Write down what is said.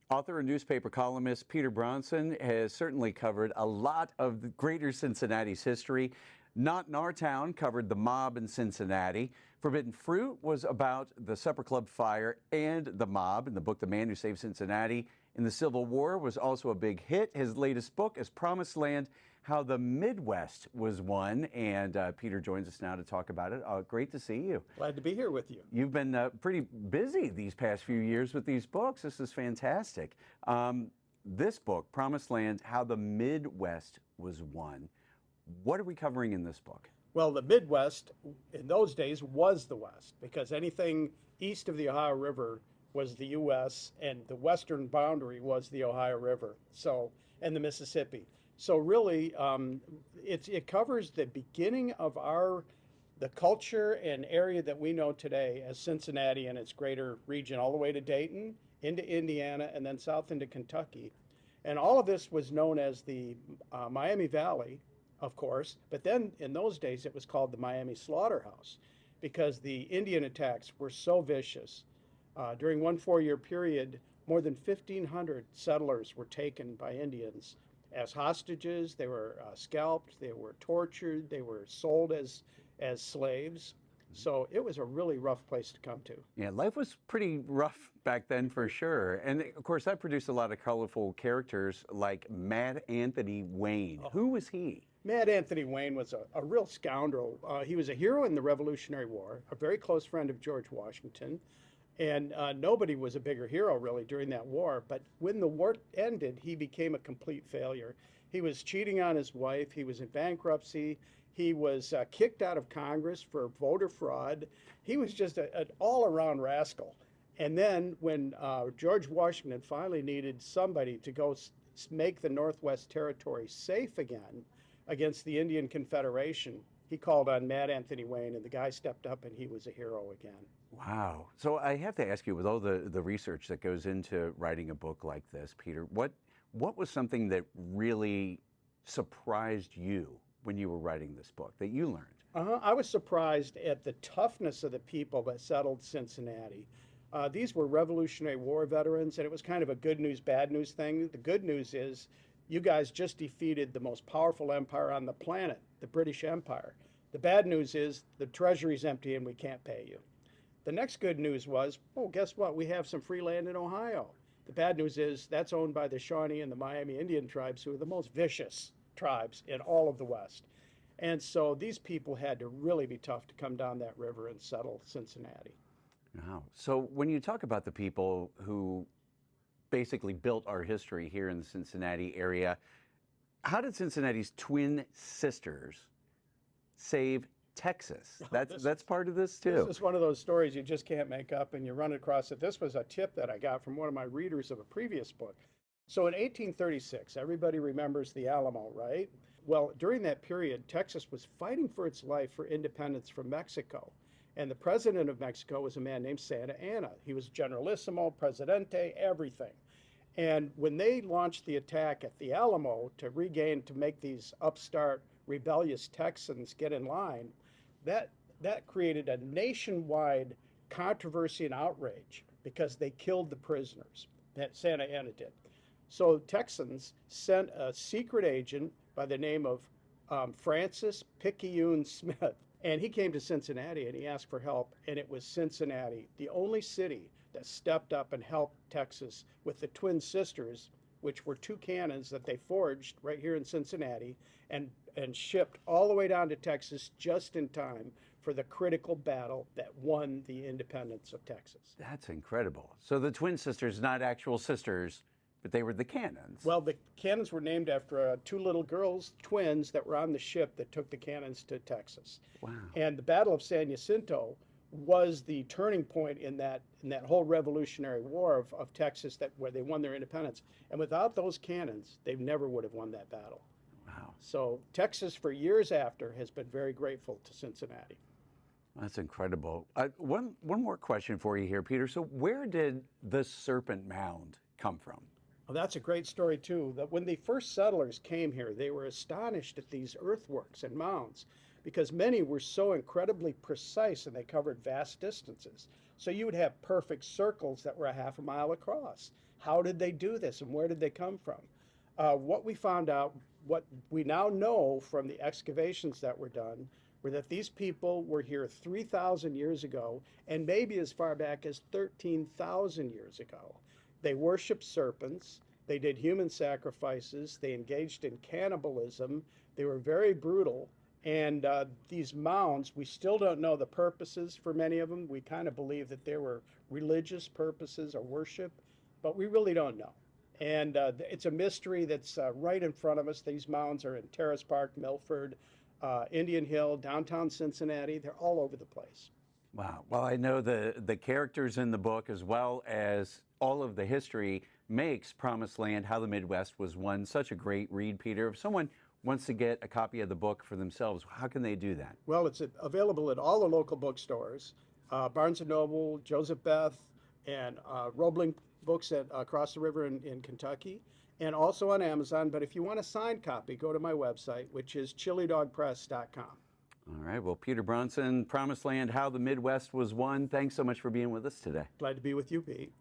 Author and newspaper columnist Peter Bronson has certainly covered a lot of the greater Cincinnati's history. Not in Our Town covered the mob in Cincinnati. Forbidden Fruit was about the Supper Club fire and the mob. In the book, The Man Who Saved Cincinnati in the Civil War was also a big hit. His latest book is Promised Land, How the Midwest Was Won. And Peter joins us now to talk about it. Great to see you. Glad to be here with you. You've been pretty busy these past few years with these books. This is fantastic. This book, Promised Land, How the Midwest Was Won. What are we covering in this book? Well, the Midwest in those days was the West, because anything east of the Ohio River was the U.S. and the western boundary was the Ohio River, and the Mississippi. So really, it covers the beginning of the culture and area that we know today as Cincinnati and its greater region, all the way to Dayton, into Indiana, and then south into Kentucky. And all of this was known as the Miami Valley, of course, but then in those days it was called the Miami Slaughterhouse, because the Indian attacks were so vicious. During one 4-year period, more than 1,500 settlers were taken by Indians as hostages. They were scalped, they were tortured, they were sold as slaves. So it was a really rough place to come to. Yeah, life was pretty rough back then for sure. And of course, that produced a lot of colorful characters like Mad Anthony Wayne. Oh. Who was he? Mad Anthony Wayne was a real scoundrel. He was a hero in the Revolutionary War, a very close friend of George Washington. And nobody was a bigger hero, really, during that war. But when the war ended, he became a complete failure. He was cheating on his wife. He was in bankruptcy. He was kicked out of Congress for voter fraud. He was just an all-around rascal. And then when George Washington finally needed somebody to go make the Northwest Territory safe again against the Indian Confederation, he called on Mad Anthony Wayne, and the guy stepped up, and he was a hero again. Wow. So I have to ask you, with all the research that goes into writing a book like this, Peter, what was something that really surprised you when you were writing this book, that you learned? I was surprised at the toughness of the people that settled Cincinnati. These were Revolutionary War veterans, and it was kind of a good news, bad news thing. The good news is you guys just defeated the most powerful empire on the planet, the British Empire. The bad news is the treasury's empty and we can't pay you. The next good news was, oh, guess what? We have some free land in Ohio. The bad news is that's owned by the Shawnee and the Miami Indian tribes, who are the most vicious tribes in all of the West. And so these people had to really be tough to come down that river and settle Cincinnati. Wow. So when you talk about the people who basically built our history here in the Cincinnati area, how did Cincinnati's twin sisters save Texas? That's part of this too. This is one of those stories you just can't make up, and you run across it. This was a tip that I got from one of my readers of a previous book. So in 1836, everybody remembers the Alamo, right? Well, during that period, Texas was fighting for its life for independence from Mexico. And the president of Mexico was a man named Santa Anna. He was Generalissimo, Presidente, everything. And when they launched the attack at the Alamo to make these upstart rebellious Texans get in line, that created a nationwide controversy and outrage, because they killed the prisoners, that Santa Anna did. So Texans sent a secret agent by the name of Francis Picayune Smith. And he came to Cincinnati and he asked for help, and it was Cincinnati, the only city that stepped up and helped Texas with the twin sisters, which were 2 cannons that they forged right here in Cincinnati and shipped all the way down to Texas just in time for the critical battle that won the independence of Texas. That's incredible. So the twin sisters, not actual sisters, but they were the cannons. Well, the cannons were named after 2 little girls, twins, that were on the ship that took the cannons to Texas. Wow. And the Battle of San Jacinto was the turning point in that whole Revolutionary War of Texas, where they won their independence. And without those cannons, they never would have won that battle. Wow. So Texas, for years after, has been very grateful to Cincinnati. That's incredible. One more question for you here, Peter. So where did the Serpent Mound come from? Well, that's a great story, too. That when the first settlers came here, they were astonished at these earthworks and mounds, because many were so incredibly precise and they covered vast distances. So you would have perfect circles that were a half a mile across. How did they do this and where did they come from? What we found out, what we now know from the excavations that were done, were that these people were here 3,000 years ago and maybe as far back as 13,000 years ago. They worshiped serpents, they did human sacrifices, they engaged in cannibalism, they were very brutal. And these mounds, we still don't know the purposes for many of them. We kind of believe that there were religious purposes or worship, but we really don't know. And it's a mystery that's right in front of us. These mounds are in Terrace Park, Milford, Indian Hill, downtown Cincinnati. They're all over the place. Wow. Well, I know the characters in the book, as well as all of the history, makes Promised Land, How the Midwest Was Won such a great read, Peter. If someone wants to get a copy of the book for themselves, how can they do that? Well, it's available at all the local bookstores, Barnes & Noble, Joseph Beth, and Roebling Books across the river in Kentucky, and also on Amazon. But if you want a signed copy, go to my website, which is chilidogpress.com. All right. Well, Peter Bronson, Promised Land, How the Midwest Was Won. Thanks so much for being with us today. Glad to be with you, Pete.